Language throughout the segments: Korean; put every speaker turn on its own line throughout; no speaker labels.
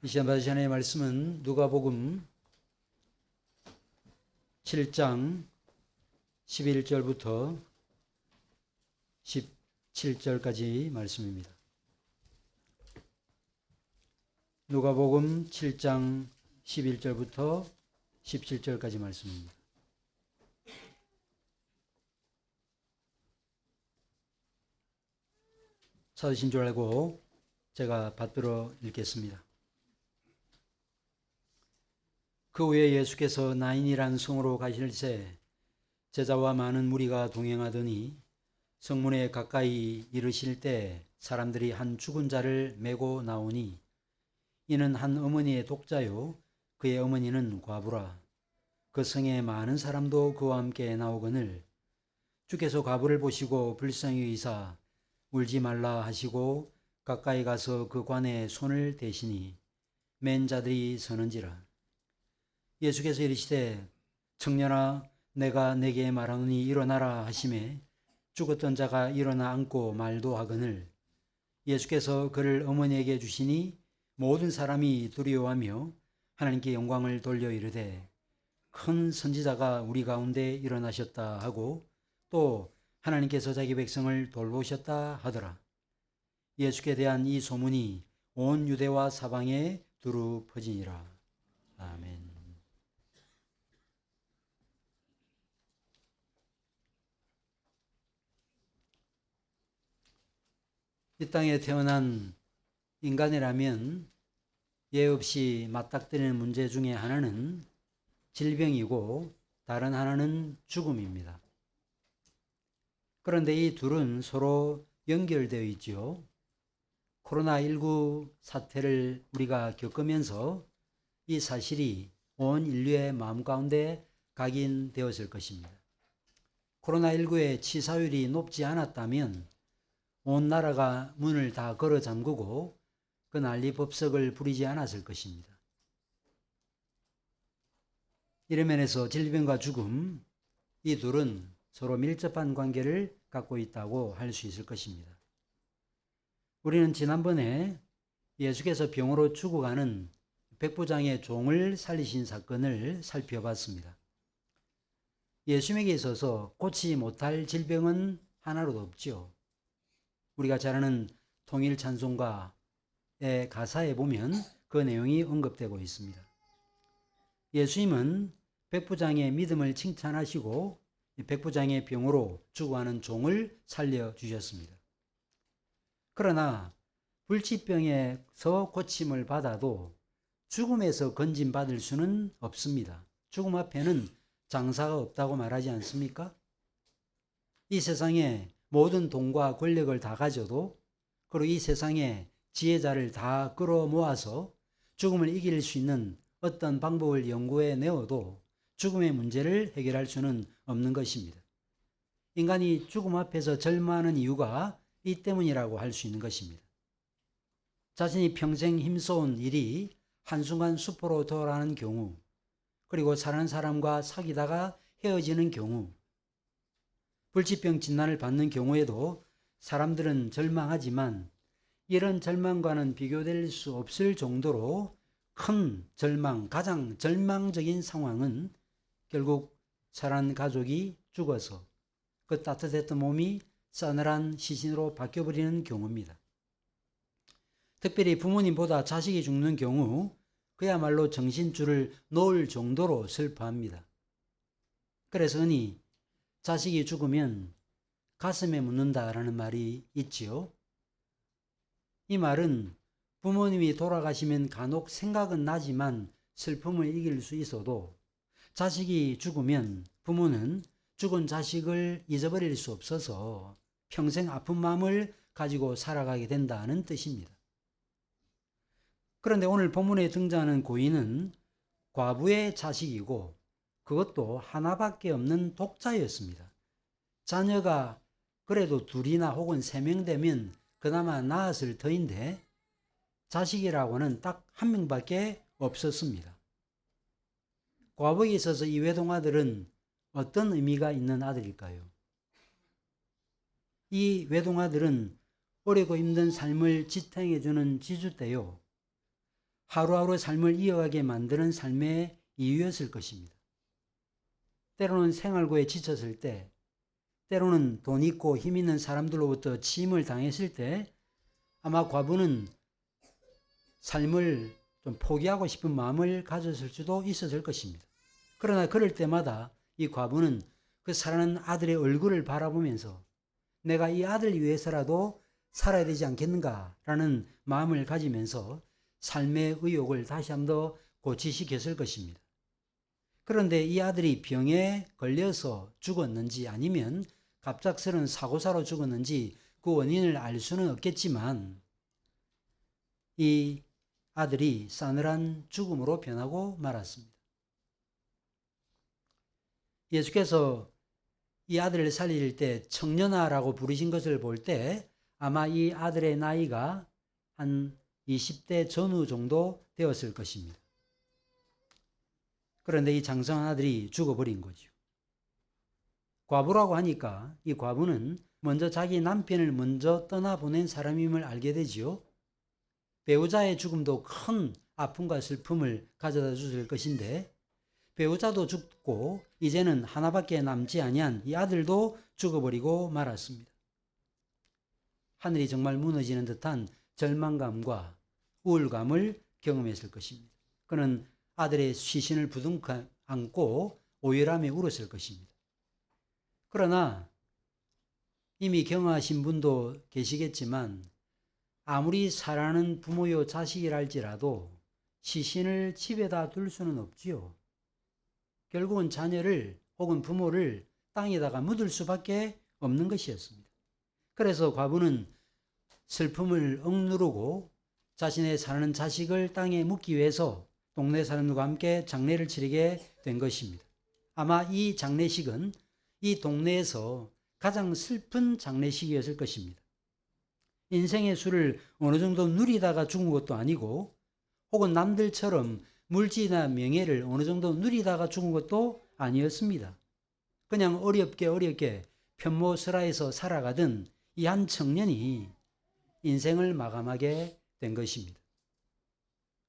이 시간 받으신 하나님의 말씀은 누가복음 7장 11절부터 17절까지 말씀입니다. 누가복음 7장 11절부터 17절까지 말씀입니다. 찾으신 줄 알고 제가 받들어 읽겠습니다. 그 후에 예수께서 나인이란 성으로 가실새 제자와 많은 무리가 동행하더니 성문에 가까이 이르실 때 사람들이 한 죽은 자를 메고 나오니 이는 한 어머니의 독자요 그의 어머니는 과부라. 그 성에 많은 사람도 그와 함께 나오거늘 주께서 과부를 보시고 불쌍히 여기사 울지 말라 하시고 가까이 가서 그 관에 손을 대시니 맨 자들이 서는지라. 예수께서 이르시되 청년아 내가 네게 말하노니 일어나라 하시매 죽었던 자가 일어나 앉고 말도 하거늘 예수께서 그를 어머니에게 주시니 모든 사람이 두려워하며 하나님께 영광을 돌려 이르되 큰 선지자가 우리 가운데 일어나셨다 하고 또 하나님께서 자기 백성을 돌보셨다 하더라. 예수께 대한 이 소문이 온 유대와 사방에 두루 퍼지니라. 아멘. 이 땅에 태어난 인간이라면 예 없이 맞닥뜨리는 문제 중에 하나는 질병이고 다른 하나는 죽음입니다. 그런데 이 둘은 서로 연결되어 있지요. 코로나19 사태를 우리가 겪으면서 이 사실이 온 인류의 마음 가운데 각인되었을 것입니다. 코로나19의 치사율이 높지 않았다면 온 나라가 문을 다 걸어 잠그고 그 난리법석을 부리지 않았을 것입니다. 이런 면에서 질병과 죽음, 이 둘은 서로 밀접한 관계를 갖고 있다고 할 수 있을 것입니다. 우리는 지난번에 예수께서 병으로 죽어가는 백부장의 종을 살리신 사건을 살펴봤습니다. 예수님에게 있어서 고치지 못할 질병은 하나로도 없지요. 우리가 잘 아는 통일 찬송가의 가사에 보면 그 내용이 언급되고 있습니다. 예수님은 백부장의 믿음을 칭찬하시고 백부장의 병으로 죽어가는 종을 살려주셨습니다. 그러나 불치병에서 고침을 받아도 죽음에서 건진받을 수는 없습니다. 죽음 앞에는 장사가 없다고 말하지 않습니까? 이 세상에 모든 돈과 권력을 다 가져도 그리고 이 세상에 지혜자를 다 끌어모아서 죽음을 이길 수 있는 어떤 방법을 연구해 내어도 죽음의 문제를 해결할 수는 없는 것입니다. 인간이 죽음 앞에서 절망하는 이유가 이 때문이라고 할 수 있는 것입니다. 자신이 평생 힘써온 일이 한순간 수포로 돌아가는 경우, 그리고 사랑하는 사람과 사귀다가 헤어지는 경우, 불치병 진단을 받는 경우에도 사람들은 절망하지만 이런 절망과는 비교될 수 없을 정도로 큰 절망, 가장 절망적인 상황은 결국 사랑하는 가족이 죽어서 그 따뜻했던 몸이 싸늘한 시신으로 바뀌어버리는 경우입니다. 특별히 부모님보다 자식이 죽는 경우 그야말로 정신줄을 놓을 정도로 슬퍼합니다. 그래서 흔히 자식이 죽으면 가슴에 묻는다라는 말이 있지요. 이 말은 부모님이 돌아가시면 간혹 생각은 나지만 슬픔을 이길 수 있어도 자식이 죽으면 부모는 죽은 자식을 잊어버릴 수 없어서 평생 아픈 마음을 가지고 살아가게 된다는 뜻입니다. 그런데 오늘 본문에 등장하는 고인은 과부의 자식이고 그것도 하나밖에 없는 독자였습니다. 자녀가 그래도 둘이나 혹은 3명 되면 그나마 낳았을 터인데 자식이라고는 딱 1명밖에 없었습니다. 과부에 있어서 이 외동아들은 어떤 의미가 있는 아들일까요? 이 외동아들은 어렵고 힘든 삶을 지탱해주는 지주대요. 하루하루 삶을 이어가게 만드는 삶의 이유였을 것입니다. 때로는 생활고에 지쳤을 때, 때로는 돈 있고 힘 있는 사람들로부터 침을 당했을 때 아마 과부는 삶을 좀 포기하고 싶은 마음을 가졌을 수도 있었을 것입니다. 그러나 그럴 때마다 이 과부는 그 사랑하는 아들의 얼굴을 바라보면서 내가 이 아들 위해서라도 살아야 되지 않겠는가라는 마음을 가지면서 삶의 의욕을 다시 한 번 더 고취시켰을 것입니다. 그런데 이 아들이 병에 걸려서 죽었는지 아니면 갑작스러운 사고사로 죽었는지 그 원인을 알 수는 없겠지만 이 아들이 싸늘한 죽음으로 변하고 말았습니다. 예수께서 이 아들을 살릴 때 청년아라고 부르신 것을 볼 때 아마 이 아들의 나이가 한 20대 전후 정도 되었을 것입니다. 그런데 이 장성한 아들이 죽어버린 거죠. 과부라고 하니까 이 과부는 먼저 자기 남편을 먼저 떠나보낸 사람임을 알게 되지요. 배우자의 죽음도 큰 아픔과 슬픔을 가져다 줄 것인데 배우자도 죽고 이제는 하나밖에 남지 아니한 이 아들도 죽어버리고 말았습니다. 하늘이 정말 무너지는 듯한 절망감과 우울감을 경험했을 것입니다. 그는 아들의 시신을 부둥켜 안고 오열하며 울었을 것입니다. 그러나 이미 경험하신 분도 계시겠지만 아무리 사랑하는 부모요 자식이랄지라도 시신을 집에다 둘 수는 없지요. 결국은 자녀를 혹은 부모를 땅에다가 묻을 수밖에 없는 것이었습니다. 그래서 과부는 슬픔을 억누르고 자신의 사랑하는 자식을 땅에 묻기 위해서 동네 사람들과 함께 장례를 치르게 된 것입니다. 아마 이 장례식은 이 동네에서 가장 슬픈 장례식이었을 것입니다. 인생의 수를 어느 정도 누리다가 죽은 것도 아니고 혹은 남들처럼 물질이나 명예를 어느 정도 누리다가 죽은 것도 아니었습니다. 그냥 어렵게 편모스라에서 살아가던 이 한 청년이 인생을 마감하게 된 것입니다.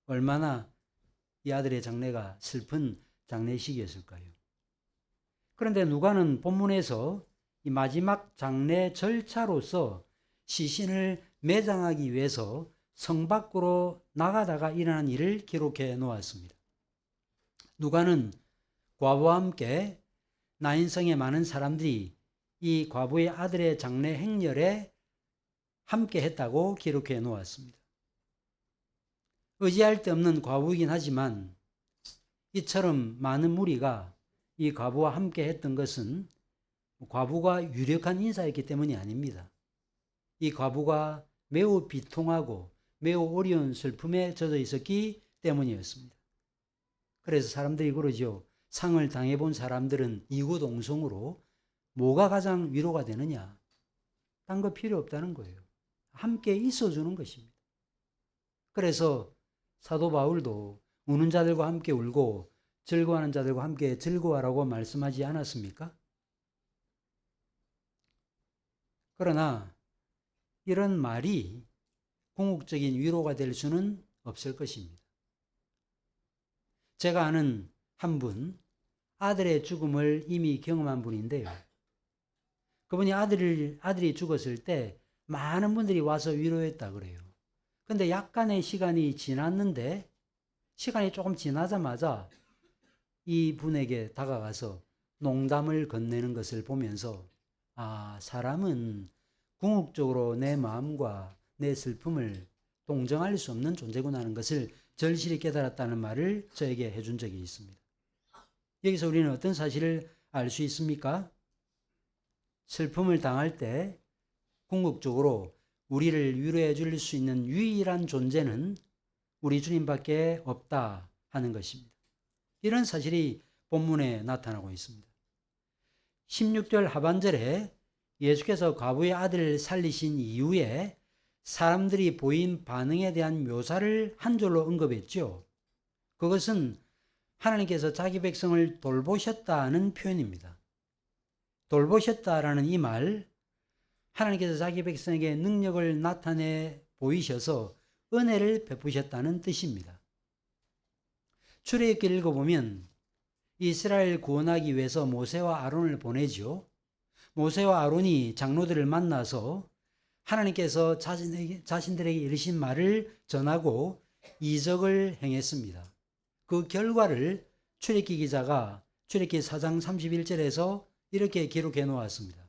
얼마나 이 아들의 장례가 슬픈 장례식이었을까요? 그런데 누가는 본문에서 이 마지막 장례 절차로서 시신을 매장하기 위해서 성 밖으로 나가다가 일어난 일을 기록해 놓았습니다. 누가는 과부와 함께 나인성의 많은 사람들이 이 과부의 아들의 장례 행렬에 함께 했다고 기록해 놓았습니다. 의지할 데 없는 과부이긴 하지만 이처럼 많은 무리가 이 과부와 함께 했던 것은 과부가 유력한 인사였기 때문이 아닙니다. 이 과부가 매우 비통하고 매우 어려운 슬픔에 젖어 있었기 때문이었습니다. 그래서 사람들이 그러죠. 상을 당해본 사람들은 이구동성으로 뭐가 가장 위로가 되느냐? 딴 거 필요 없다는 거예요. 함께 있어주는 것입니다. 그래서 사도 바울도 우는 자들과 함께 울고 즐거워하는 자들과 함께 즐거워하라고 말씀하지 않았습니까? 그러나 이런 말이 궁극적인 위로가 될 수는 없을 것입니다. 제가 아는 한 분, 아들의 죽음을 이미 경험한 분인데요. 그분이 아들이 죽었을 때 많은 분들이 와서 위로했다 그래요. 근데 약간의 시간이 지났는데 시간이 조금 지나자마자 이 분에게 다가가서 농담을 건네는 것을 보면서 사람은 궁극적으로 내 마음과 내 슬픔을 동정할 수 없는 존재구나 하는 것을 절실히 깨달았다는 말을 저에게 해준 적이 있습니다. 여기서 우리는 어떤 사실을 알 수 있습니까? 슬픔을 당할 때 궁극적으로 우리를 위로해 줄 수 있는 유일한 존재는 우리 주님밖에 없다 하는 것입니다. 이런 사실이 본문에 나타나고 있습니다. 16절 하반절에 예수께서 과부의 아들을 살리신 이후에 사람들이 보인 반응에 대한 묘사를 한 줄로 언급했죠. 그것은 하나님께서 자기 백성을 돌보셨다는 표현입니다. 돌보셨다라는 이 말, 하나님께서 자기 백성에게 능력을 나타내 보이셔서 은혜를 베푸셨다는 뜻입니다. 출애굽기 읽어보면 이스라엘 구원하기 위해서 모세와 아론을 보내죠. 모세와 아론이 장로들을 만나서 하나님께서 자신들에게 이르신 말을 전하고 이적을 행했습니다. 그 결과를 출애굽기 기자가 출애굽기 4장 31절에서 이렇게 기록해 놓았습니다.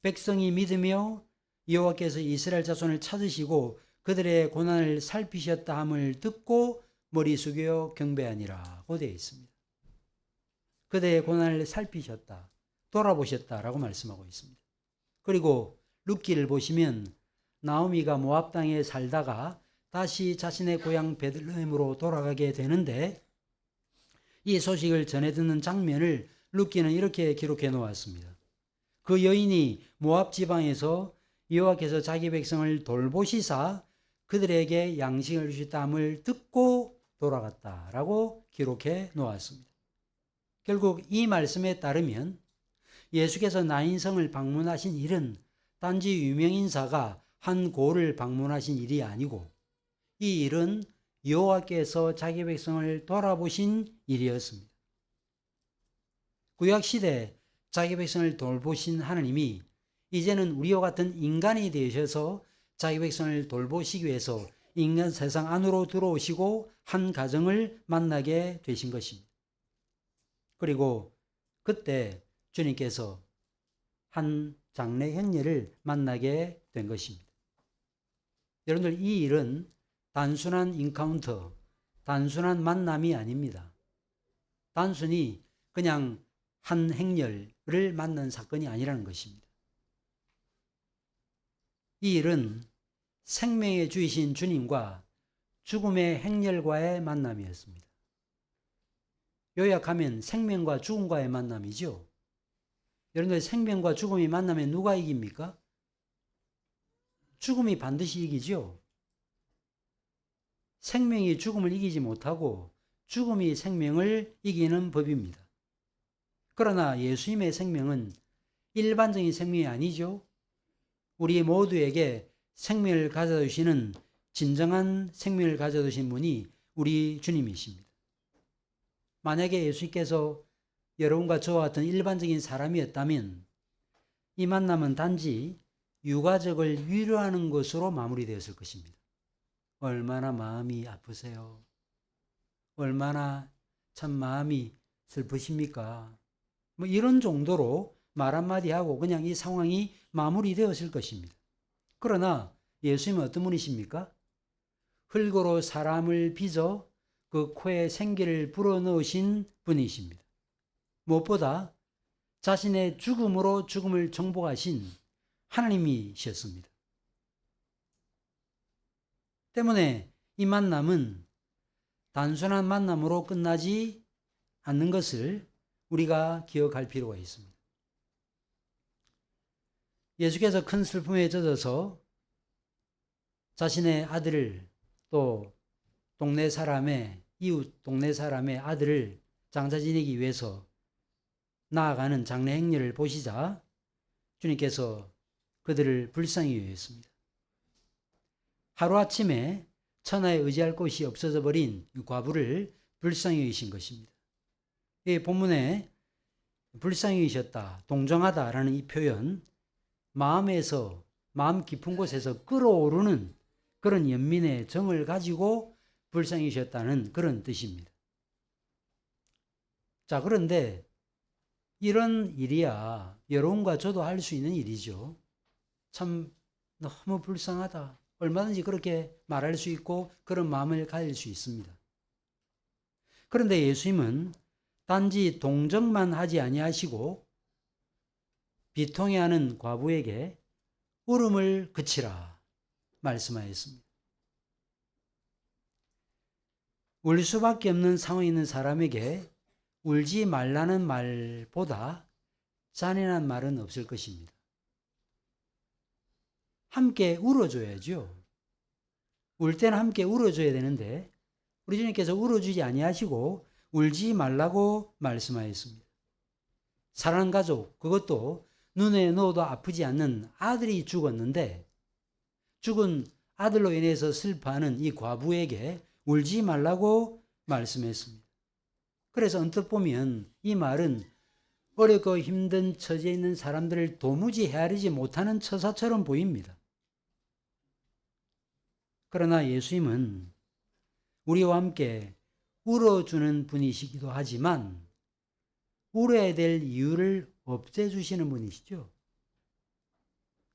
백성이 믿으며 여호와께서 이스라엘 자손을 찾으시고 그들의 고난을 살피셨다 함을 듣고 머리 숙여 경배하니라고 되어 있습니다. 그들의 고난을 살피셨다, 돌아보셨다라고 말씀하고 있습니다. 그리고 룻기를 보시면 나오미가 모압 땅에 살다가 다시 자신의 고향 베들레헴으로 돌아가게 되는데 이 소식을 전해 듣는 장면을 룻기는 이렇게 기록해 놓았습니다. 그 여인이 모압 지방에서 여호와께서 자기 백성을 돌보시사 그들에게 양식을 주셨다함을 듣고 돌아갔다라고 기록해 놓았습니다. 결국 이 말씀에 따르면 예수께서 나인성을 방문하신 일은 단지 유명인사가 한 고을을 방문하신 일이 아니고 이 일은 여호와께서 자기 백성을 돌아보신 일이었습니다. 구약시대 자기 백성을 돌보신 하나님이 이제는 우리와 같은 인간이 되셔서 자기 백성을 돌보시기 위해서 인간 세상 안으로 들어오시고 한 가정을 만나게 되신 것입니다. 그리고 그때 주님께서 한 장래 형제를 만나게 된 것입니다. 여러분들, 이 일은 단순한 인카운터, 단순한 만남이 아닙니다. 단순히 그냥 한 행렬을 만난 사건이 아니라는 것입니다. 이 일은 생명의 주이신 주님과 죽음의 행렬과의 만남이었습니다. 요약하면 생명과 죽음과의 만남이죠. 여러분들, 생명과 죽음이 만나면 누가 이깁니까? 죽음이 반드시 이기죠. 생명이 죽음을 이기지 못하고 죽음이 생명을 이기는 법입니다. 그러나 예수님의 생명은 일반적인 생명이 아니죠. 우리 모두에게 생명을 가져다 주시는 진정한 생명을 가져다 주신 분이 우리 주님이십니다. 만약에 예수님께서 여러분과 저와 같은 일반적인 사람이었다면 이 만남은 단지 유가족을 위로하는 것으로 마무리되었을 것입니다. 얼마나 마음이 아프세요? 얼마나 참 마음이 슬프십니까? 뭐 이런 정도로 말 한마디 하고 그냥 이 상황이 마무리되었을 것입니다. 그러나 예수님은 어떤 분이십니까? 흙으로 사람을 빚어 그 코에 생기를 불어넣으신 분이십니다. 무엇보다 자신의 죽음으로 죽음을 정복하신 하나님이셨습니다. 때문에 이 만남은 단순한 만남으로 끝나지 않는 것을 우리가 기억할 필요가 있습니다. 예수께서 큰 슬픔에 젖어서 자신의 아들을 또 동네 사람의 이웃 동네 사람의 아들을 장사 지내기 위해서 나아가는 장례 행렬을 보시자 주님께서 그들을 불쌍히 여겼습니다. 하루아침에 천하에 의지할 곳이 없어져 버린 과부를 불쌍히 여기신 것입니다. 이 본문에 불쌍히 여기셨다, 동정하다라는 이 표현, 마음에서, 마음 깊은 곳에서 끓어오르는 그런 연민의 정을 가지고 불쌍히 여기셨다는 그런 뜻입니다. 자, 그런데 이런 일이야 여러분과 저도 할 수 있는 일이죠. 참 너무 불쌍하다. 얼마든지 그렇게 말할 수 있고 그런 마음을 가질 수 있습니다. 그런데 예수님은 단지 동정만 하지 아니하시고 비통해하는 과부에게 울음을 그치라 말씀하였습니다. 울 수밖에 없는 상황에 있는 사람에게 울지 말라는 말보다 잔인한 말은 없을 것입니다. 함께 울어줘야죠. 울 때는 함께 울어줘야 되는데 우리 주님께서 울어주지 아니하시고 울지 말라고 말씀하였습니다. 사랑하는 가족, 그것도 눈에 넣어도 아프지 않는 아들이 죽었는데 죽은 아들로 인해서 슬퍼하는 이 과부에게 울지 말라고 말씀했습니다. 그래서 언뜻 보면 이 말은 어렵고 힘든 처지에 있는 사람들을 도무지 헤아리지 못하는 처사처럼 보입니다. 그러나 예수님은 우리와 함께 울어주는 분이시기도 하지만 울어야 될 이유를 없애주시는 분이시죠.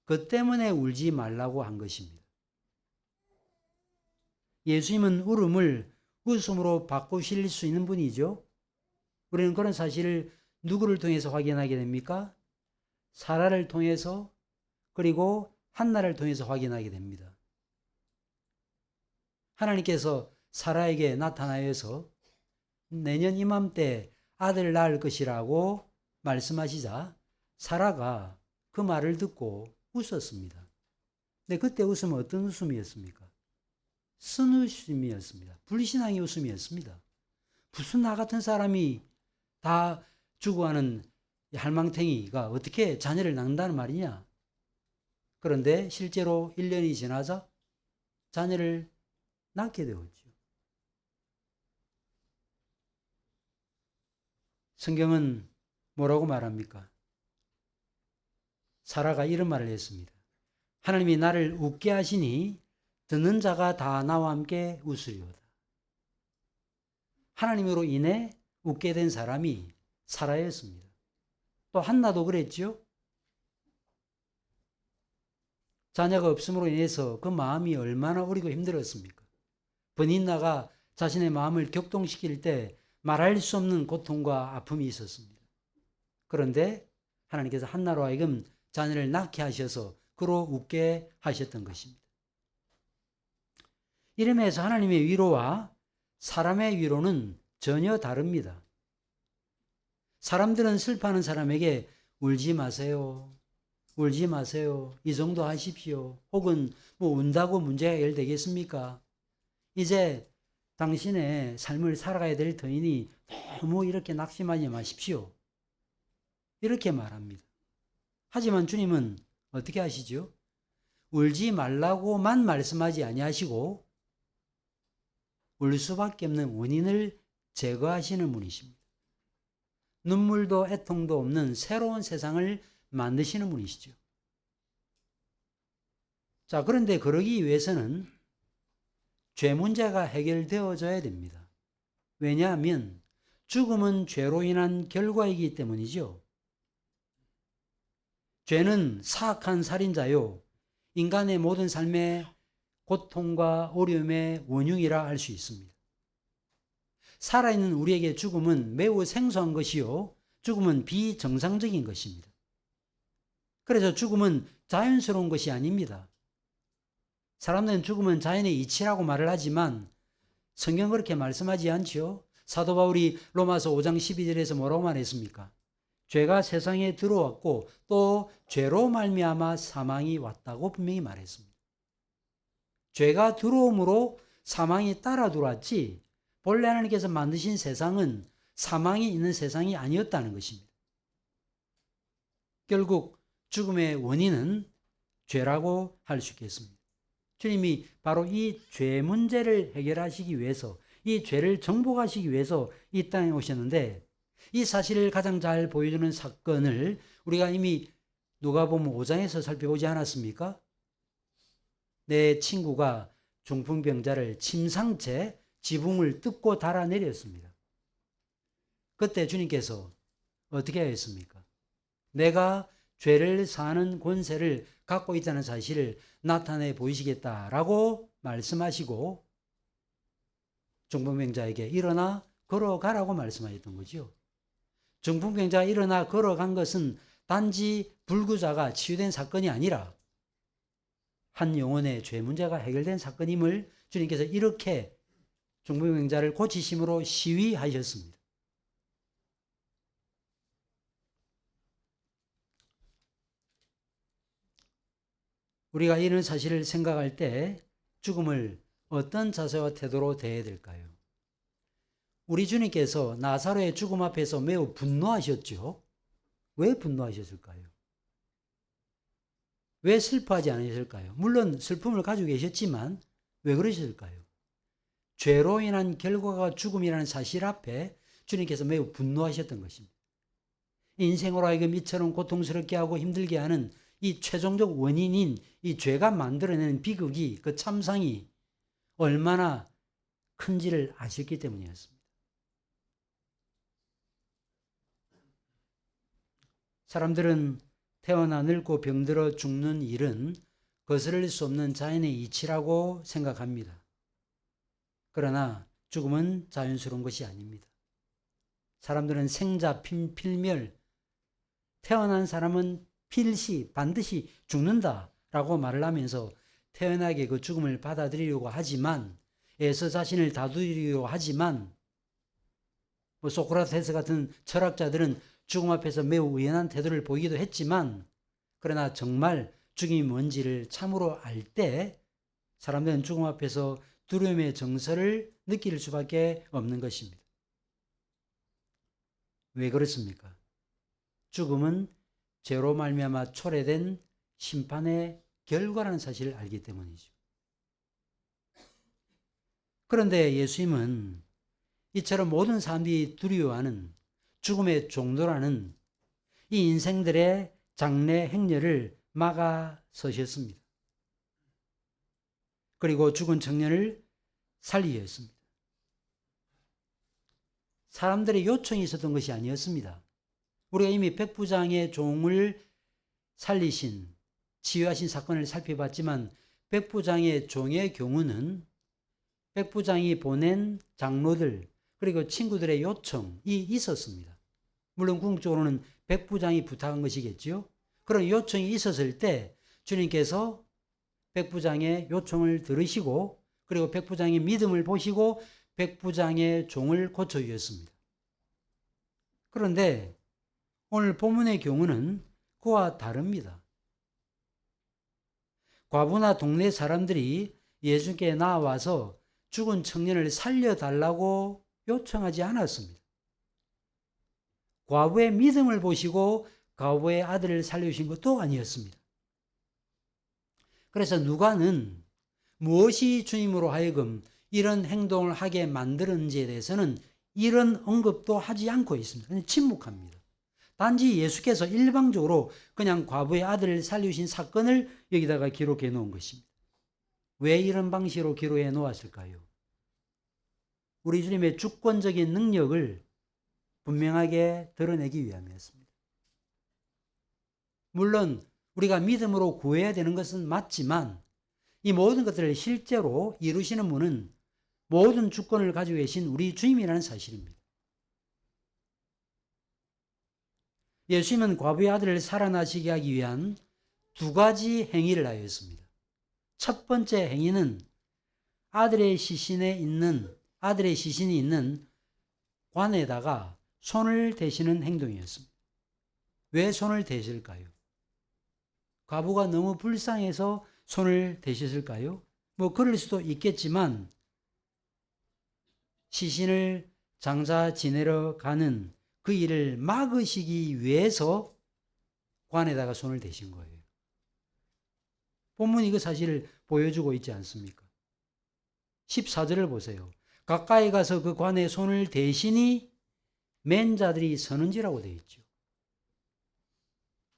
그 때문에 울지 말라고 한 것입니다. 예수님은 울음을 웃음으로 바꾸실 수 있는 분이죠. 우리는 그런 사실을 누구를 통해서 확인하게 됩니까? 사라를 통해서, 그리고 한나를 통해서 확인하게 됩니다. 하나님께서 사라에게 나타나셔서 내년 이맘때 아들 낳을 것이라고 말씀하시자 사라가 그 말을 듣고 웃었습니다. 근데 그때 웃음은 어떤 웃음이었습니까? 쓴웃음이었습니다. 불신앙의 웃음이었습니다. 무슨 나 같은 사람이 다 죽어가는 할망탱이가 어떻게 자녀를 낳는다는 말이냐? 그런데 실제로 1년이 지나자 자녀를 낳게 되었죠. 성경은 뭐라고 말합니까? 사라가 이런 말을 했습니다. 하나님이 나를 웃게 하시니 듣는 자가 다 나와 함께 웃으리로다. 하나님으로 인해 웃게 된 사람이 사라였습니다. 또 한나도 그랬죠. 자녀가 없음으로 인해서 그 마음이 얼마나 어리고 힘들었습니까? 버닌나가 자신의 마음을 격동시킬 때 말할 수 없는 고통과 아픔이 있었습니다. 그런데 하나님께서 한나로 하여금 자녀를 낳게 하셔서 그로 웃게 하셨던 것입니다. 이름에서 하나님의 위로와 사람의 위로는 전혀 다릅니다. 사람들은 슬퍼하는 사람에게 울지 마세요. 울지 마세요. 이 정도 하십시오. 혹은 뭐 운다고 문제가 해결되겠습니까? 이제 당신의 삶을 살아가야 될 터이니 너무 이렇게 낙심하지 마십시오. 이렇게 말합니다. 하지만 주님은 어떻게 하시죠? 울지 말라고만 말씀하지 아니하시고 울 수밖에 없는 원인을 제거하시는 분이십니다. 눈물도 애통도 없는 새로운 세상을 만드시는 분이시죠. 자, 그런데 그러기 위해서는 죄 문제가 해결되어져야 됩니다. 왜냐하면 죽음은 죄로 인한 결과이기 때문이죠. 죄는 사악한 살인자요, 인간의 모든 삶의 고통과 어려움의 원흉이라 할 수 있습니다. 살아있는 우리에게 죽음은 매우 생소한 것이요, 죽음은 비정상적인 것입니다. 그래서 죽음은 자연스러운 것이 아닙니다. 사람들은 죽음은 자연의 이치라고 말을 하지만 성경은 그렇게 말씀하지 않지요. 사도 바울이 로마서 5장 12절에서 뭐라고 말했습니까? 죄가 세상에 들어왔고 또 죄로 말미암아 사망이 왔다고 분명히 말했습니다. 죄가 들어옴으로 사망이 따라 들어왔지 본래 하나님께서 만드신 세상은 사망이 있는 세상이 아니었다는 것입니다. 결국 죽음의 원인은 죄라고 할 수 있겠습니다. 주님이 바로 이 죄 문제를 해결하시기 위해서, 이 죄를 정복하시기 위해서 이 땅에 오셨는데, 이 사실을 가장 잘 보여주는 사건을 우리가 이미 누가복음 5장에서 살펴보지 않았습니까? 내 친구가 중풍병자를 침상채 지붕을 뜯고 달아내렸습니다. 그때 주님께서 어떻게 하였습니까? 내가 죄를 사는 권세를 갖고 있다는 사실을 나타내 보이시겠다라고 말씀하시고 중풍병자에게 일어나 걸어가라고 말씀하셨던 거죠. 중풍병자가 일어나 걸어간 것은 단지 불구자가 치유된 사건이 아니라 한 영혼의 죄 문제가 해결된 사건임을 주님께서 이렇게 중풍병자를 고치심으로 시위하셨습니다. 우리가 이런 사실을 생각할 때 죽음을 어떤 자세와 태도로 대해야 될까요? 우리 주님께서 나사로의 죽음 앞에서 매우 분노하셨죠. 왜 분노하셨을까요? 왜 슬퍼하지 않으셨을까요? 물론 슬픔을 가지고 계셨지만 왜 그러셨을까요? 죄로 인한 결과가 죽음이라는 사실 앞에 주님께서 매우 분노하셨던 것입니다. 인생으로 하여금 이처럼 고통스럽게 하고 힘들게 하는 이 최종적 원인인 이 죄가 만들어내는 비극이, 그 참상이 얼마나 큰지를 아셨기 때문이었습니다. 사람들은 태어나 늙고 병들어 죽는 일은 거스를 수 없는 자연의 이치라고 생각합니다. 그러나 죽음은 자연스러운 것이 아닙니다. 사람들은 생자 필멸, 태어난 사람은 필시 반드시 죽는다라고 말을 하면서 태연하게 그 죽음을 받아들이려고 하지만, 애써 자신을 다스리려고 하지만, 소크라테스 같은 철학자들은 죽음 앞에서 매우 의연한 태도를 보이기도 했지만, 그러나 정말 죽음이 뭔지를 참으로 알 때 사람들은 죽음 앞에서 두려움의 정서를 느낄 수밖에 없는 것입니다. 왜 그렇습니까? 죽음은 죄로 말미암아 초래된 심판의 결과라는 사실을 알기 때문이죠. 그런데 예수님은 이처럼 모든 사람들이 두려워하는 죽음의 종로라는 이 인생들의 장래 행렬을 막아서셨습니다. 그리고 죽은 청년을 살리셨습니다. 사람들의 요청이 있었던 것이 아니었습니다. 우리가 이미 백부장의 종을 살리신, 치유하신 사건을 살펴봤지만, 백부장의 종의 경우는 백부장이 보낸 장로들 그리고 친구들의 요청이 있었습니다. 물론 궁극적으로는 백부장이 부탁한 것이겠죠. 그런 요청이 있었을 때 주님께서 백부장의 요청을 들으시고, 그리고 백부장의 믿음을 보시고 백부장의 종을 고쳐주셨습니다. 그런데 오늘 본문의 경우는 그와 다릅니다. 과부나 동네 사람들이 예수께 나와서 죽은 청년을 살려달라고 요청하지 않았습니다. 과부의 믿음을 보시고 과부의 아들을 살려주신 것도 아니었습니다. 그래서 누가는 무엇이 주님으로 하여금 이런 행동을 하게 만들었는지에 대해서는 이런 언급도 하지 않고 있습니다. 그냥 침묵합니다. 단지 예수께서 일방적으로 그냥 과부의 아들을 살려주신 사건을 여기다가 기록해 놓은 것입니다. 왜 이런 방식으로 기록해 놓았을까요? 우리 주님의 주권적인 능력을 분명하게 드러내기 위함이었습니다. 물론 우리가 믿음으로 구해야 되는 것은 맞지만, 이 모든 것들을 실제로 이루시는 분은 모든 주권을 가지고 계신 우리 주님이라는 사실입니다. 예수님은 과부의 아들을 살아나시게 하기 위한 두 가지 행위를 하였습니다. 첫 번째 행위는 아들의 시신이 있는 관에다가 손을 대시는 행동이었습니다. 왜 손을 대실까요? 과부가 너무 불쌍해서 손을 대셨을까요? 그럴 수도 있겠지만, 시신을 장사 지내러 가는 그 일을 막으시기 위해서 관에다가 손을 대신 거예요. 본문이 그 사실을 보여주고 있지 않습니까? 14절을 보세요. 가까이 가서 그 관에 손을 대시니 맨 자들이 서는지라고 되어 있죠.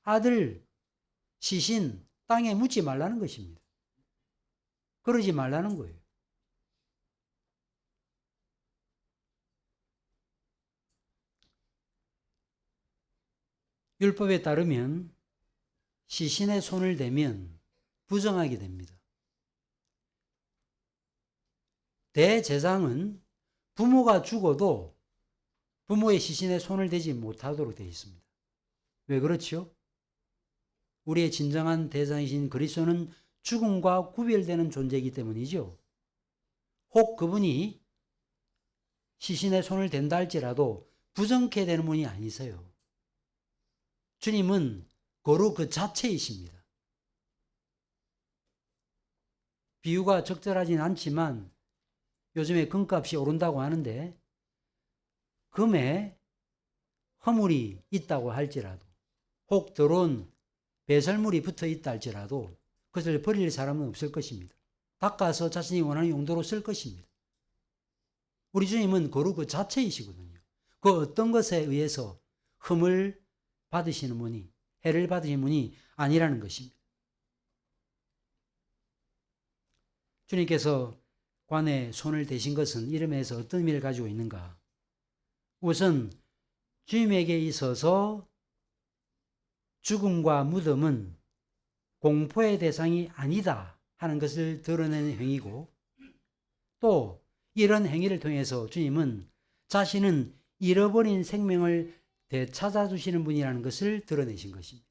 아들, 시신, 땅에 묻지 말라는 것입니다. 그러지 말라는 거예요. 율법에 따르면 시신에 손을 대면 부정하게 됩니다. 대제사장은 부모가 죽어도 부모의 시신에 손을 대지 못하도록 되어 있습니다. 왜 그렇죠? 우리의 진정한 대상이신 그리스도는 죽음과 구별되는 존재이기 때문이죠. 혹 그분이 시신에 손을 댄다 할지라도 부정케 되는 분이 아니세요. 주님은 거룩 그 자체이십니다. 비유가 적절하진 않지만 요즘에 금값이 오른다고 하는데, 금에 허물이 있다고 할지라도, 혹 더러운 배설물이 붙어 있다 할지라도 그것을 버릴 사람은 없을 것입니다. 닦아서 자신이 원하는 용도로 쓸 것입니다. 우리 주님은 거룩 그 자체이시거든요. 그 어떤 것에 의해서 흠을 받으시는 분이, 해를 받으시는 분이 아니라는 것입니다. 주님께서 관에 손을 대신 것은 이름에서 어떤 의미를 가지고 있는가? 우선 주님에게 있어서 죽음과 무덤은 공포의 대상이 아니다 하는 것을 드러내는 행위고, 또 이런 행위를 통해서 주님은 자신은 잃어버린 생명을 되찾아 주시는 분이라는 것을 드러내신 것입니다.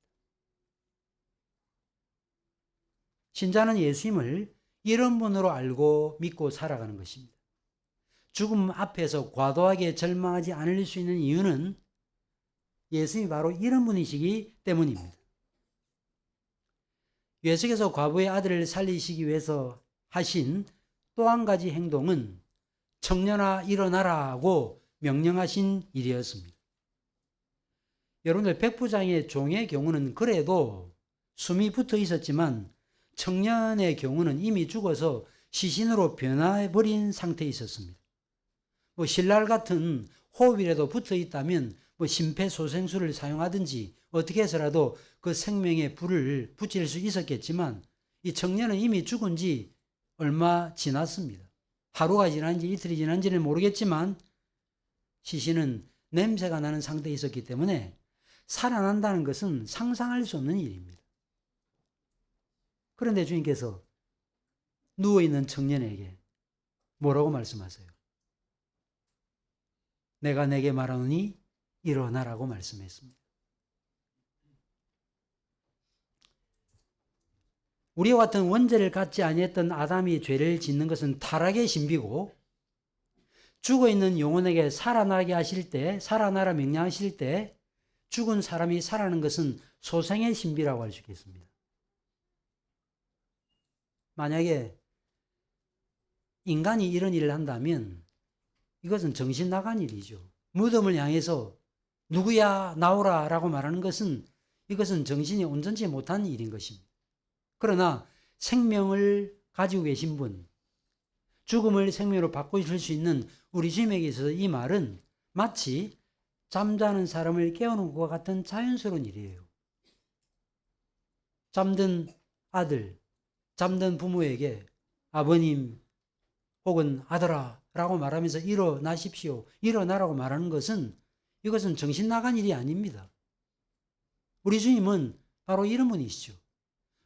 신자는 예수님을 이런 분으로 알고 믿고 살아가는 것입니다. 죽음 앞에서 과도하게 절망하지 않을 수 있는 이유는 예수님이 바로 이런 분이시기 때문입니다. 예수께서 과부의 아들을 살리시기 위해서 하신 또 한 가지 행동은 청년아 일어나라고 명령하신 일이었습니다. 여러분들 백부장의 종의 경우는 그래도 숨이 붙어 있었지만 청년의 경우는 이미 죽어서 시신으로 변해버린 상태에 있었습니다. 신랄 같은 호흡이라도 붙어 있다면 심폐소생술을 사용하든지 어떻게 해서라도 그 생명에 불을 붙일 수 있었겠지만, 이 청년은 이미 죽은 지 얼마 지났습니다. 하루가 지난지 이틀이 지난지는 모르겠지만 시신은 냄새가 나는 상태에 있었기 때문에 살아난다는 것은 상상할 수 없는 일입니다. 그런데 주님께서 누워있는 청년에게 뭐라고 말씀하세요? 내가 내게 말하노니 일어나라고 말씀했습니다. 우리와 같은 원죄를 갖지 아니했던 아담이 죄를 짓는 것은 타락의 신비고, 죽어있는 영혼에게 살아나게 하실 때, 살아나라 명령하실 때 죽은 사람이 살아나는 것은 소생의 신비라고 할 수 있겠습니다. 만약에 인간이 이런 일을 한다면 이것은 정신 나간 일이죠. 무덤을 향해서 누구야 나오라 라고 말하는 것은, 이것은 정신이 온전치 못한 일인 것입니다. 그러나 생명을 가지고 계신 분, 죽음을 생명으로 바꾸실 수 있는 우리 주님에게 있어서 이 말은 마치 잠자는 사람을 깨우는 것과 같은 자연스러운 일이에요. 잠든 아들, 잠든 부모에게 아버님 혹은 아들아 라고 말하면서 일어나십시오, 일어나라고 말하는 것은, 이것은 정신 나간 일이 아닙니다. 우리 주님은 바로 이런 분이시죠.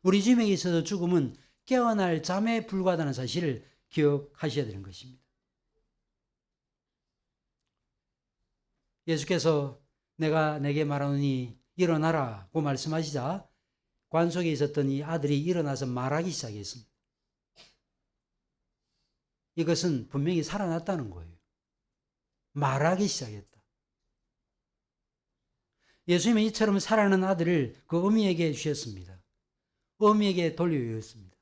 우리 주님에게 있어서 죽음은 깨어날 잠에 불과하다는 사실을 기억하셔야 되는 것입니다. 예수께서 내가 내게 말하노니 일어나라고 말씀하시자 관 속에 있었던 이 아들이 일어나서 말하기 시작했습니다. 이것은 분명히 살아났다는 거예요. 말하기 시작했다. 예수님은 이처럼 살아난 아들을 그 어미에게 주셨습니다. 어미에게 돌려주셨습니다.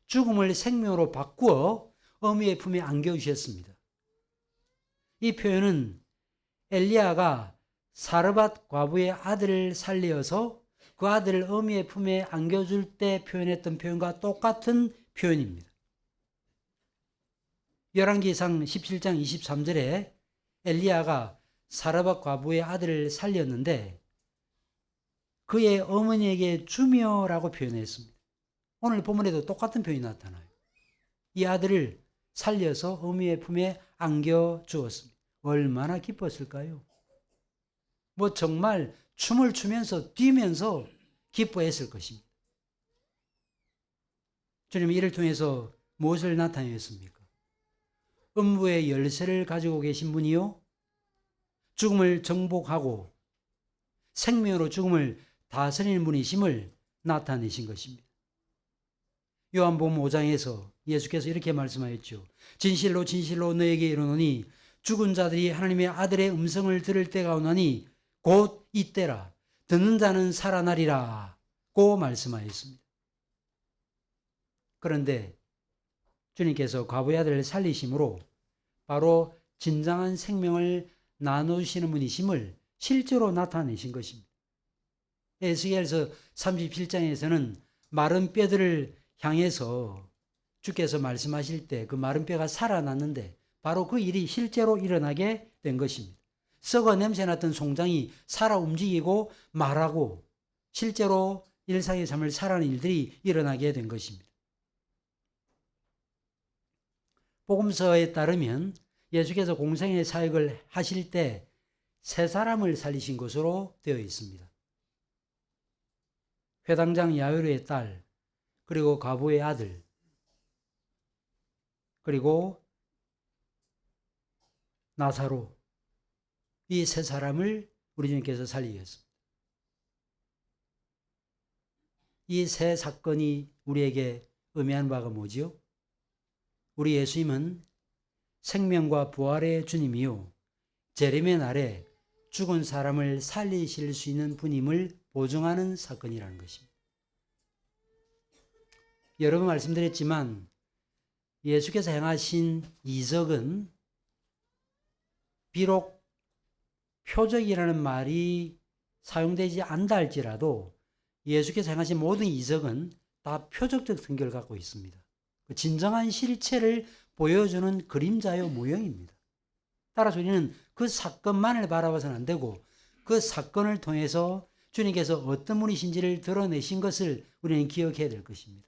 죽음을 생명으로 바꾸어 어미의 품에 안겨주셨습니다. 이 표현은 엘리야가 사르밧 과부의 아들을 살려서 그 아들을 어미의 품에 안겨줄 때 표현했던 표현과 똑같은 표현입니다. 열왕기상 17장 23절에 엘리야가 사르밧 과부의 아들을 살렸는데 그의 어머니에게 주며라고 표현했습니다. 오늘 본문에도 똑같은 표현이 나타나요. 이 아들을 살려서 어미의 품에 안겨주었습니다. 얼마나 기뻤을까요? 정말 춤을 추면서 뛰면서 기뻐했을 것입니다. 주님은 이를 통해서 무엇을 나타내셨습니까? 음부의 열쇠를 가지고 계신 분이요, 죽음을 정복하고 생명으로 죽음을 다스리는 분이심을 나타내신 것입니다. 요한복음 5장에서 예수께서 이렇게 말씀하였죠. 진실로 진실로 너에게 이르노니 죽은 자들이 하나님의 아들의 음성을 들을 때가 오나니 곧 이때라. 듣는 자는 살아나리라 고 말씀하였습니다. 그런데 주님께서 과부의 아들을 살리심으로 바로 진정한 생명을 나누시는 분이심을 실제로 나타내신 것입니다. 에스겔서 37장에서는 마른 뼈들을 향해서 주께서 말씀하실 때 그 마른 뼈가 살아났는데 바로 그 일이 실제로 일어나게 된 것입니다. 썩어 냄새났던 송장이 살아 움직이고 말하고 실제로 일상의 삶을 살아가는 일들이 일어나게 된 것입니다. 복음서에 따르면 예수께서 공생의 사역을 하실 때 세 사람을 살리신 것으로 되어 있습니다. 회당장 야이로의 딸, 그리고 과부의 아들, 그리고 나사로, 이 세 사람을 우리 주님께서 살리셨습니다. 이 세 사건이 우리에게 의미하는 바가 뭐지요? 우리 예수님은 생명과 부활의 주님이요, 재림의 날에 죽은 사람을 살리실 수 있는 분임을 보증하는 사건이라는 것입니다. 여러 번 말씀드렸지만 예수께서 행하신 이적은 비록 표적이라는 말이 사용되지 않다 할지라도 예수께서 행하신 모든 이적은 다 표적적 성격을 갖고 있습니다. 진정한 실체를 보여주는 그림자요 모형입니다. 따라서 우리는 그 사건만을 바라봐서는 안 되고 그 사건을 통해서 주님께서 어떤 분이신지를 드러내신 것을 우리는 기억해야 될 것입니다.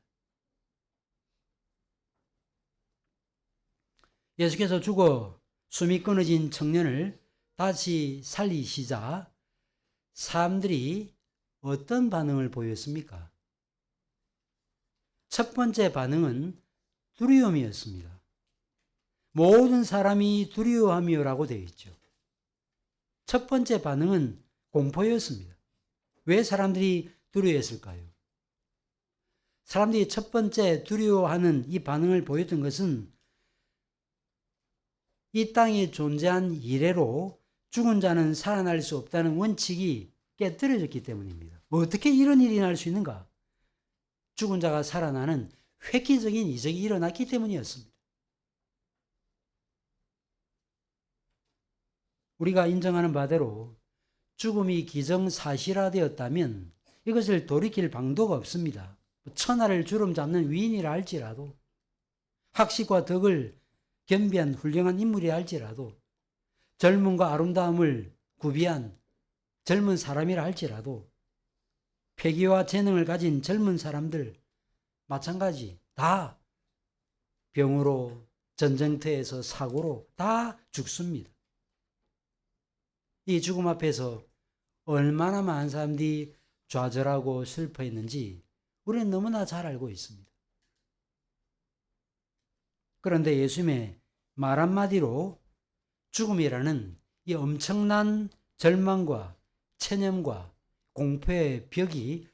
예수께서 죽어 숨이 끊어진 청년을 다시 살리시자 사람들이 어떤 반응을 보였습니까? 첫 번째 반응은 두려움이었습니다. 모든 사람이 두려워하며라고 되어 있죠. 첫 번째 반응은 공포였습니다. 왜 사람들이 두려워했을까요? 사람들이 첫 번째 두려워하는 이 반응을 보였던 것은 이 땅에 존재한 이래로 죽은 자는 살아날 수 없다는 원칙이 깨뜨려졌기 때문입니다. 어떻게 이런 일이 날 수 있는가? 죽은 자가 살아나는 획기적인 이적이 일어났기 때문이었습니다. 우리가 인정하는 바대로 죽음이 기정사실화되었다면 이것을 돌이킬 방도가 없습니다. 천하를 주름 잡는 위인이라 할지라도, 학식과 덕을 겸비한 훌륭한 인물이라 할지라도, 젊음과 아름다움을 구비한 젊은 사람이라 할지라도, 패기와 재능을 가진 젊은 사람들 마찬가지 다 병으로, 전쟁터에서 사고로 다 죽습니다. 이 죽음 앞에서 얼마나 많은 사람들이 좌절하고 슬퍼했는지 우리는 너무나 잘 알고 있습니다. 그런데 예수님의 말 한마디로 죽음이라는 이 엄청난 절망과 체념과 공포의 벽이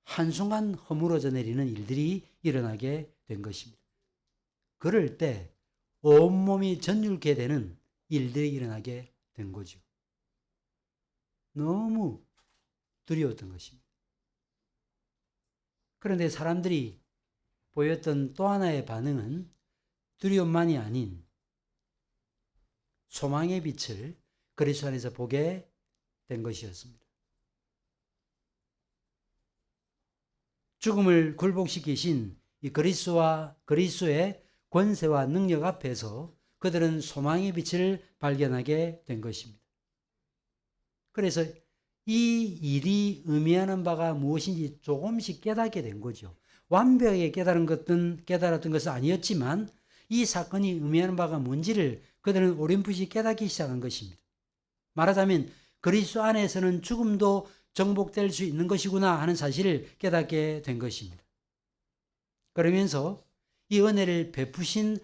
한순간 허물어져 내리는 일들이 일어나게 된 것입니다. 그럴 때 온몸이 전율게 되는 일들이 일어나게 된 거죠. 너무 두려웠던 것입니다. 그런데 사람들이 보였던 또 하나의 반응은 두려움만이 아닌 소망의 빛을 그리스도 안에서 보게 된 것이었습니다. 죽음을 굴복시키신 이 그리스도의 권세와 능력 앞에서 그들은 소망의 빛을 발견하게 된 것입니다. 그래서 이 일이 의미하는 바가 무엇인지 조금씩 깨닫게 된 거죠. 완벽하게 깨달았던 것은 아니었지만 이 사건이 의미하는 바가 뭔지를 그들은 어렴풋이 깨닫기 시작한 것입니다. 말하자면 그리스도 안에서는 죽음도 정복될 수 있는 것이구나 하는 사실을 깨닫게 된 것입니다. 그러면서 이 은혜를 베푸신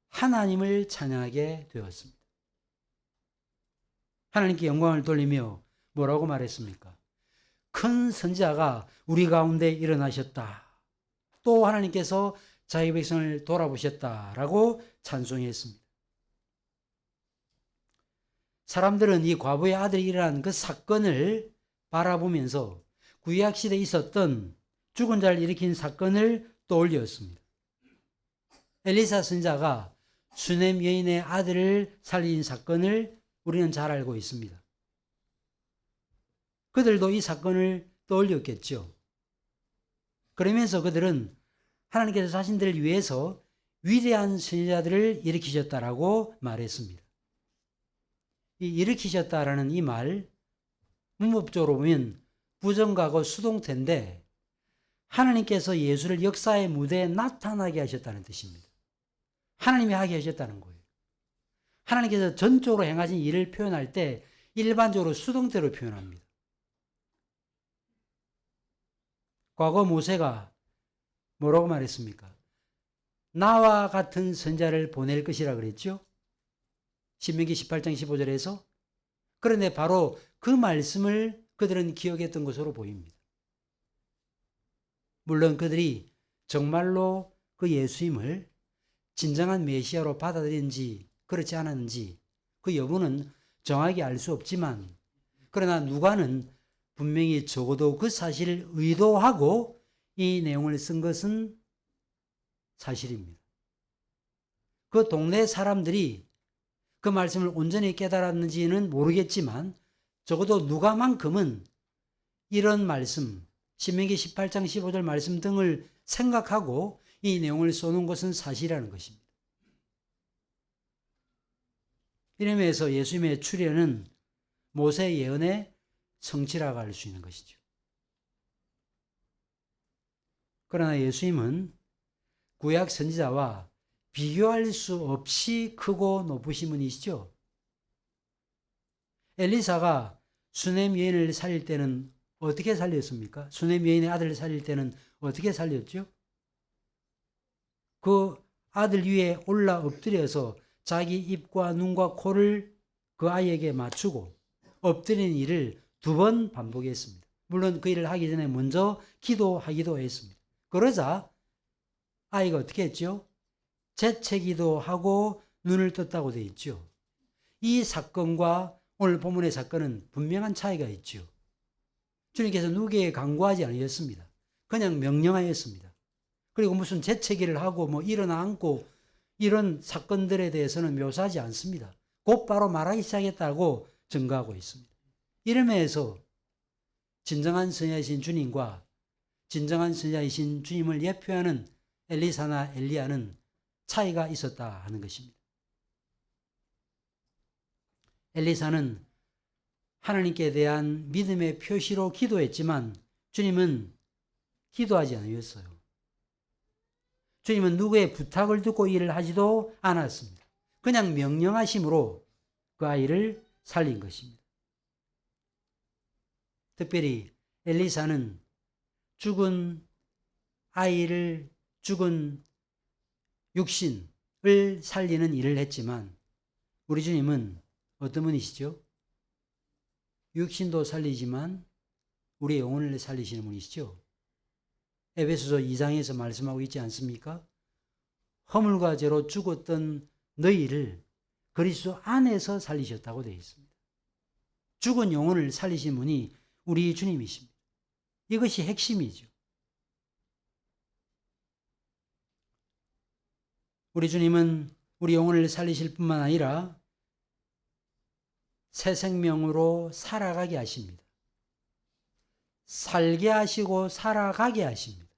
하나님을 찬양하게 되었습니다. 하나님께 영광을 돌리며 뭐라고 말했습니까? 큰 선지자가 우리 가운데 일어나셨다. 또 하나님께서 자기 백성을 돌아보셨다라고 찬송했습니다. 사람들은 이 과부의 아들이 일어난 그 사건을 바라보면서 구약시대에 있었던 죽은 자를 일으킨 사건을 떠올렸습니다. 엘리사 선지자가 수넴 여인의 아들을 살린 사건을 우리는 잘 알고 있습니다. 그들도 이 사건을 떠올렸겠죠. 그러면서 그들은 하나님께서 자신들을 위해서 위대한 선지자들을 일으키셨다라고 말했습니다. 일으키셨다라는 이 말, 문법적으로 보면 부정가고 수동태인데 하나님께서 예수를 역사의 무대에 나타나게 하셨다는 뜻입니다. 하나님이 하게 하셨다는 거예요. 하나님께서 전적으로 행하신 일을 표현할 때 일반적으로 수동태로 표현합니다. 과거 모세가 뭐라고 말했습니까? 나와 같은 선자를 보낼 것이라 그랬죠? 신명기 18장 15절에서. 그런데 바로 그 말씀을 그들은 기억했던 것으로 보입니다. 물론 그들이 정말로 그 예수님을 진정한 메시아로 받아들였는지 그렇지 않았는지 그 여부는 정확히 알 수 없지만, 그러나 누가는 분명히 적어도 그 사실을 의도하고 이 내용을 쓴 것은 사실입니다. 그 동네 사람들이 그 말씀을 온전히 깨달았는지는 모르겠지만 적어도 누가만큼은 이런 말씀, 신명기 18장 15절 말씀 등을 생각하고 이 내용을 써놓은 것은 사실이라는 것입니다. 이런 의미에서 예수님의 출현은 모세 예언의 성취라고 할 수 있는 것이죠. 그러나 예수님은 구약 선지자와 비교할 수 없이 크고 높으신 분이시죠. 엘리사가 수넴 여인을 살릴 때는 어떻게 살렸습니까? 수넴 여인의 아들을 살릴 때는 어떻게 살렸죠? 그 아들 위에 올라 엎드려서 자기 입과 눈과 코를 그 아이에게 맞추고 엎드리는 일을 2번 반복했습니다. 물론 그 일을 하기 전에 먼저 기도하기도 했습니다. 그러자 아이가 어떻게 했죠? 재채기도 하고 눈을 떴다고 되어 있죠. 이 사건과 오늘 본문의 사건은 분명한 차이가 있죠. 주님께서 누구에게 강구하지 않으셨습니다. 그냥 명령하였습니다. 그리고 무슨 재채기를 하고 뭐 일어나 앉고 이런 사건들에 대해서는 묘사하지 않습니다. 곧바로 말하기 시작했다고 증거하고 있습니다. 이러면서 진정한 선지자이신 주님과 진정한 선지자이신 주님을 예표하는 엘리사나 엘리야는 차이가 있었다 하는 것입니다. 엘리사는 하나님께 대한 믿음의 표시로 기도했지만 주님은 기도하지 않으셨어요. 주님은 누구의 부탁을 듣고 일을 하지도 않았습니다. 그냥 명령하심으로 그 아이를 살린 것입니다. 특별히 엘리사는 죽은 아이를, 죽은 육신을 살리는 일을 했지만 우리 주님은 어떤 분이시죠? 육신도 살리지만 우리의 영혼을 살리시는 분이시죠. 에베소서 2장에서 말씀하고 있지 않습니까? 허물과 죄로 죽었던 너희를 그리스도 안에서 살리셨다고 되어 있습니다. 죽은 영혼을 살리신 분이 우리 주님이십니다. 이것이 핵심이죠. 우리 주님은 우리 영혼을 살리실 뿐만 아니라 새 생명으로 살아가게 하십니다. 살게 하시고 살아가게 하십니다.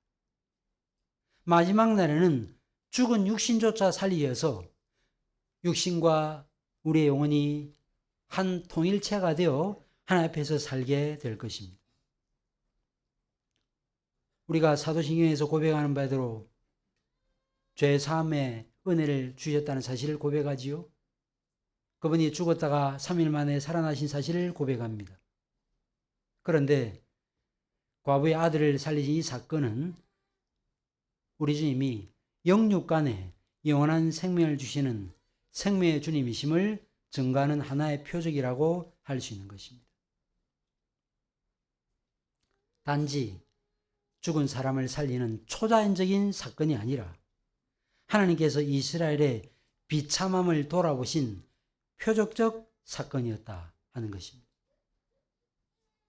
마지막 날에는 죽은 육신조차 살리셔서 육신과 우리의 영혼이 한 통일체가 되어 하나님 앞에서 살게 될 것입니다. 우리가 사도신경에서 고백하는 바대로 죄 사함의 은혜를 주셨다는 사실을 고백하지요. 그분이 죽었다가 3일 만에 살아나신 사실을 고백합니다. 그런데 과부의 아들을 살리신 이 사건은 우리 주님이 영육간에 영원한 생명을 주시는 생명의 주님이심을 증거하는 하나의 표적이라고 할 수 있는 것입니다. 단지 죽은 사람을 살리는 초자연적인 사건이 아니라 하나님께서 이스라엘의 비참함을 돌아보신 표적적 사건이었다 하는 것입니다.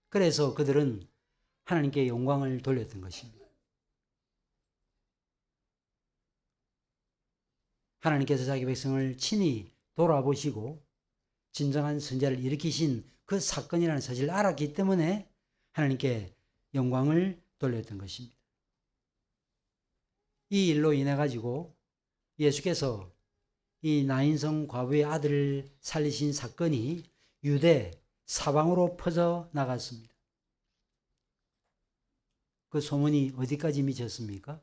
그래서 그들은 하나님께 영광을 돌렸던 것입니다. 하나님께서 자기 백성을 친히 돌아보시고 진정한 선지자를 일으키신 그 사건이라는 사실을 알았기 때문에 하나님께 영광을 돌렸던 것입니다. 이 일로 인해 가지고 예수께서 이 나인성 과부의 아들을 살리신 사건이 유대, 사방으로 퍼져 나갔습니다. 그 소문이 어디까지 미쳤습니까?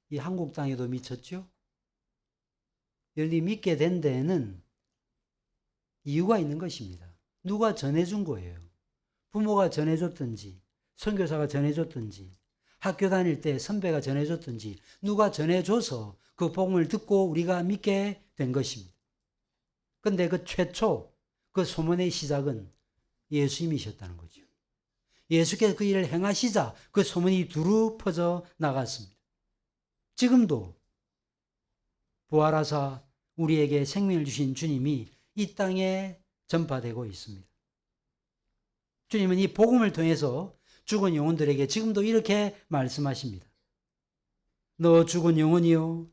이 한국 땅에도 미쳤죠? 여기 믿게 된 데에는 이유가 있는 것입니다. 누가 전해준 거예요. 부모가 전해줬든지, 선교사가 전해줬든지, 학교 다닐 때 선배가 전해줬든지, 누가 전해줘서 그 복음을 듣고 우리가 믿게 된 것입니다. 근데 그 최초, 그 소문의 시작은 예수님이셨다는 거죠. 예수께서 그 일을 행하시자 그 소문이 두루 퍼져 나갔습니다. 지금도 부활하사 우리에게 생명을 주신 주님이 이 땅에 전파되고 있습니다. 주님은 이 복음을 통해서 죽은 영혼들에게 지금도 이렇게 말씀하십니다. 너 죽은 영혼이요,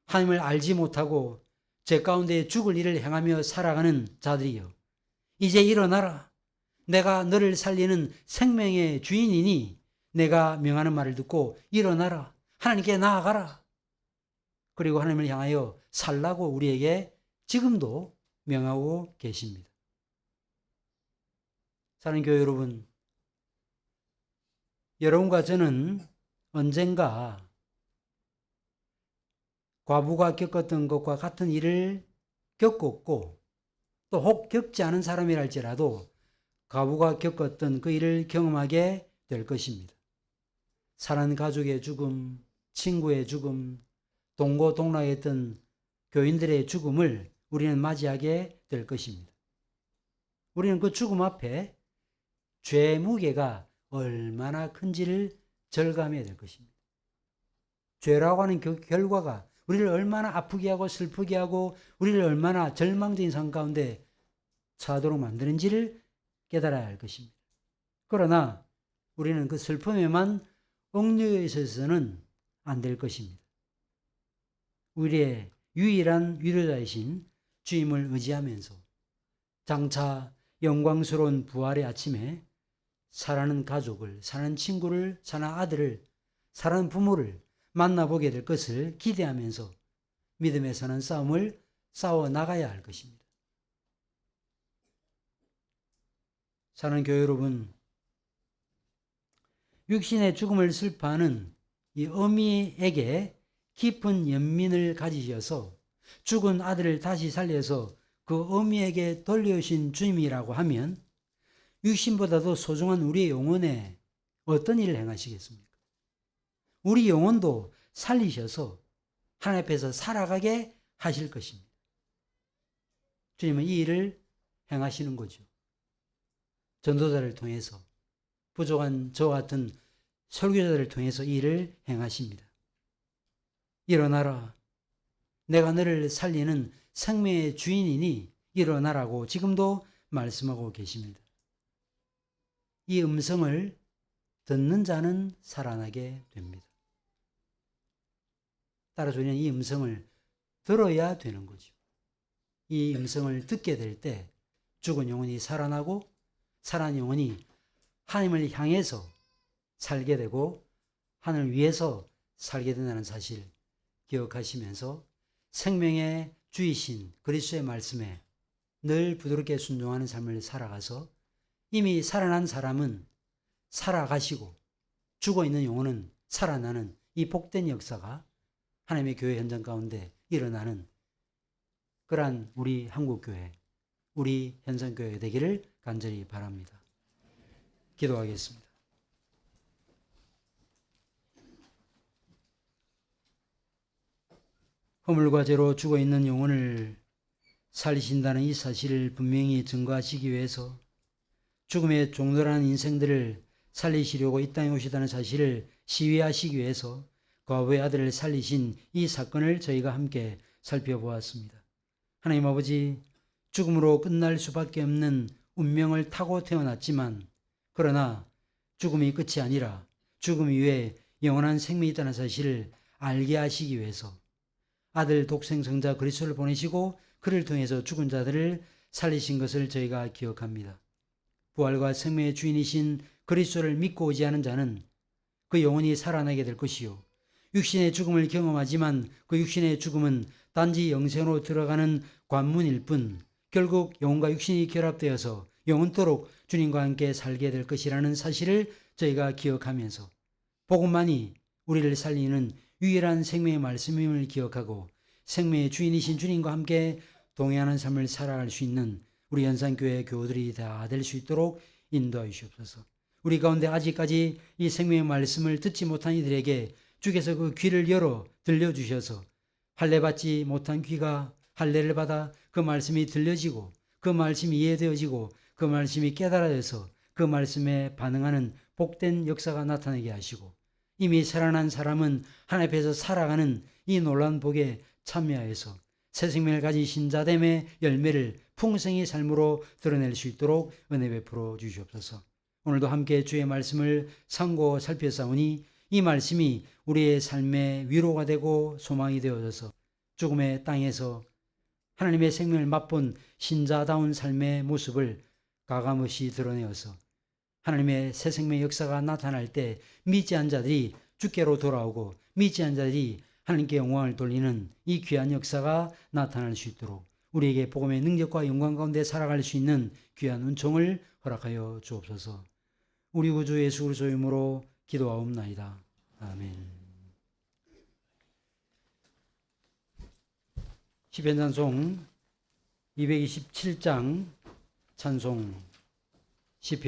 하나님을 알지 못하고 제 가운데 죽을 일을 행하며 살아가는 자들이요, 이제 일어나라. 내가 너를 살리는 생명의 주인이니 내가 명하는 말을 듣고 일어나라. 하나님께 나아가라. 그리고 하나님을 향하여 살라고 우리에게 지금도 명하고 계십니다. 사랑하는 교회 여러분, 여러분과 저는 언젠가 과부가 겪었던 것과 같은 일을 겪었고, 또 혹 겪지 않은 사람이랄지라도 과부가 겪었던 그 일을 경험하게 될 것입니다. 사랑하는 가족의 죽음, 친구의 죽음, 동고동락했던 교인들의 죽음을 우리는 맞이하게 될 것입니다. 우리는 그 죽음 앞에 죄의 무게가 얼마나 큰지를 절감해야 될 것입니다. 죄라고 하는 결과가 우리를 얼마나 아프게 하고 슬프게 하고 우리를 얼마나 절망적인 상황 가운데 처하도록 만드는지를 깨달아야 할 것입니다. 그러나 우리는 그 슬픔에만 얽매여 있어서는 안 될 것입니다. 우리의 유일한 위로자이신 주님을 의지하면서 장차 영광스러운 부활의 아침에 사랑하는 가족을, 사랑하는 친구를, 사랑하는 아들을, 사랑하는 부모를 만나보게 될 것을 기대하면서 믿음에 사는 싸움을 싸워 나가야 할 것입니다. 사랑하는 교회 여러분, 육신의 죽음을 슬퍼하는 이 어미에게 깊은 연민을 가지셔서 죽은 아들을 다시 살려서 그 어미에게 돌려주신 주님이라고 하면 육신보다도 소중한 우리의 영혼에 어떤 일을 행하시겠습니까? 우리 영혼도 살리셔서 하나님 앞에서 살아가게 하실 것입니다. 주님은 이 일을 행하시는 거죠. 전도자를 통해서, 부족한 저와 같은 설교자들을 통해서 이 일을 행하십니다. 일어나라. 내가 너를 살리는 생명의 주인이니 일어나라고 지금도 말씀하고 계십니다. 이 음성을 듣는 자는 살아나게 됩니다. 따라서 우리는 이 음성을 들어야 되는 거죠. 이 음성을 듣게 될 때 죽은 영혼이 살아나고 살아난 영혼이 하나님을 향해서 살게 되고 하나님을 위해서 살게 된다는 사실 기억하시면서 생명의 주이신 그리스도의 말씀에 늘 부드럽게 순종하는 삶을 살아가서 이미 살아난 사람은 살아가시고 죽어있는 영혼은 살아나는 이 복된 역사가 하나님의 교회 현장 가운데 일어나는 그러한 우리 한국교회, 우리 현장교회 되기를 간절히 바랍니다. 기도하겠습니다. 허물과 죄로 죽어있는 영혼을 살리신다는 이 사실을 분명히 증거하시기 위해서 죽음의 종로라는 인생들을 살리시려고 이 땅에 오시다는 사실을 시위하시기 위해서 과부의 아들을 살리신 이 사건을 저희가 함께 살펴보았습니다. 하나님 아버지, 죽음으로 끝날 수밖에 없는 운명을 타고 태어났지만 그러나 죽음이 끝이 아니라 죽음 이후에 영원한 생명이 있다는 사실을 알게 하시기 위해서 아들 독생성자 그리스도를 보내시고 그를 통해서 죽은 자들을 살리신 것을 저희가 기억합니다. 부활과 생명의 주인이신 그리스도를 믿고 의지하는 자는 그 영혼이 살아나게 될 것이요, 육신의 죽음을 경험하지만 그 육신의 죽음은 단지 영생으로 들어가는 관문일 뿐 결국 영혼과 육신이 결합되어서 영원토록 주님과 함께 살게 될 것이라는 사실을 저희가 기억하면서 복음만이 우리를 살리는 유일한 생명의 말씀임을 기억하고 생명의 주인이신 주님과 함께 동행하는 삶을 살아갈 수 있는 우리 연산교회 교우들이 다 될 수 있도록 인도하여 주옵소서. 우리 가운데 아직까지 이 생명의 말씀을 듣지 못한 이들에게 주께서 그 귀를 열어 들려주셔서 할례받지 못한 귀가 할례를 받아 그 말씀이 들려지고 그 말씀이 이해되어지고 그 말씀이 깨달아져서 그 말씀에 반응하는 복된 역사가 나타나게 하시고 이미 살아난 사람은 하나님 앞에서 살아가는 이 놀라운 복에 참여하여서 새 생명을 가진 신자됨의 열매를 풍성히 삶으로 드러낼 수 있도록 은혜 베풀어 주시옵소서. 오늘도 함께 주의 말씀을 상고 살펴싸우니 이 말씀이 우리의 삶의 위로가 되고 소망이 되어져서 죽음의 땅에서 하나님의 생명을 맛본 신자다운 삶의 모습을 가감없이 드러내어서 하나님의 새 생명의 역사가 나타날 때 믿지 않은 자들이 주께로 돌아오고 믿지 않은 자들이 하나님께 영광을 돌리는 이 귀한 역사가 나타날 수 있도록 우리에게 복음의 능력과 영광 가운데 살아갈 수 있는 귀한 은총을 허락하여 주옵소서. 우리 구주 예수 그리스도의 이름으로 기도하옵나이다. 아멘. 시편 찬송 227장 찬송 시편